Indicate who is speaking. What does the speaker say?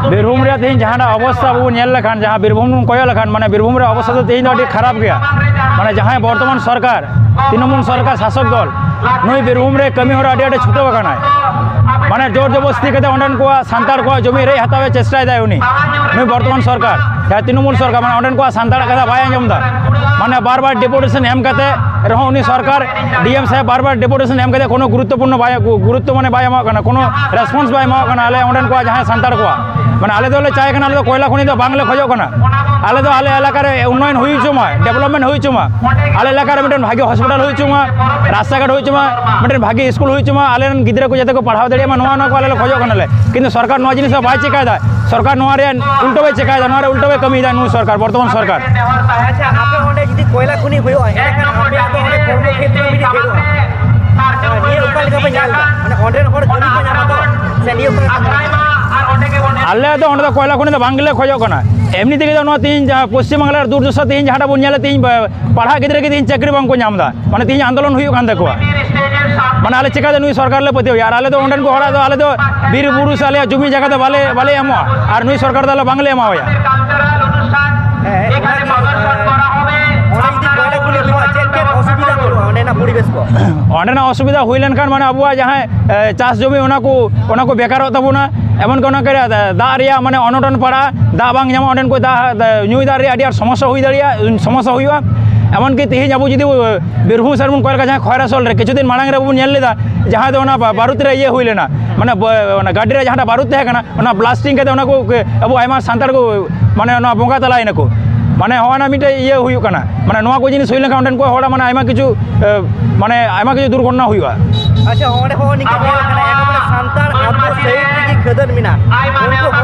Speaker 1: बीरभूम रे तेज जहाँ अवस्था अब लेखान जहाँ बीरभूम कय लेखान माने बीरभूम रे अवस्था तो तेज अभी खराब गया माने जहाँ बर्तमान सरकार तृणमूल सरकार शासक दल नुई बीरभूम रे कमी हरा अभी छुटो माने जोर जबरस्ती करते अंडन को सानतार को जमी रे हतावे चेष्टा उनी नुई बर्तमान सरकार या तृणमूल सरकार माने अंडन को सानतार कथा बाय आंजमदा माने बार बार डेपुटेशन एम करते रहो उनी सरकार डीएम साहेब बार बार डेपुटेशन एम करते कोनो गुरुत्वपूर्ण गुरुत्व माने बाय एमा कोनो रेस्पॉन्स बाय एमा आले अंडन को जहाँ सानतार को माने आले दोले चाहे कना आले दो कोयला खनि दो बांगले खोजो कना आले दो आले इलाका रे उन्नयन हुई चुमा डेवलपमेंट हुई चुमा आले इलाका रे मिटन भागी हॉस्पिटल हुई चुमा रास्ता घाट हुई चुमा मिटन भागी स्कूल हुई चुमा आले गिद्रा को जते को पढ़ाव दड़िया मा नवा नवा को आले खोजो कना ले किंतु सरकार नवा जिनिस बाय चिकायदा सरकार नवा रे उल्टो वे चिकायदा नवा रे उल्टो वे कमी दा नु सरकार वर्तमान सरकार
Speaker 2: अच्छा आपे ओंडे जदी कोयला खनि होयो एखान आपे तो ओंडे कर्म क्षेत्र में खेलो ये उकाल का पंजाल माने ओंडे हर जमी को जामा तो से नियो
Speaker 1: आले तो ओंडे कोयला खनि बांगले खोजो कना एमनी तेगे तो तीन पश्चिम बंगाल दूरदर्शन तीन जहाँ बन तीन पढ़ा गिद्रे के तीन चाकरी बांको नामदा माने तीन आंदोलन हुई कान तको माने आले चिका नुई सरकार ले पतियो यार आले तो ओंडन को हड़ा तो आले तो बीर बुरु साले जमी जगह तो बाले बाले एमो और नुई सरकार दाले बांगले एमावया अंडेना असुविधा हुई लेनखान माने अबुआ जहाँ चाष जमी को बेकार तबना एमन को दा रिया माने अनटन पड़ा दा बांग जामा अंडेन को दा नुई दा रे आडी समस्या हुई दाड़िया समस्या हुआ एमन कि तेज अब जुदी बीरभूम सरबन कोयला जहाँ खयरासल रे किछु दिन मांग रे बन लेदा जहाँ दो बारूद रे ये हुई लेना माने गाड़ी रे जहाँ बारूद तहना ब्लास्टिंग के अब आयमा सानतार को माने बंगा तलायना को माने हवाना मिटे ये हुई करना माने नवा को जिनिस हुई लेखा अंडन को होड़ा माने आयमा किछु दुर्घटना हुआ
Speaker 2: अच्छा ओंडे हो निके नेल कना एकेबारे सानतार आतो सहित की खदर मिना उनको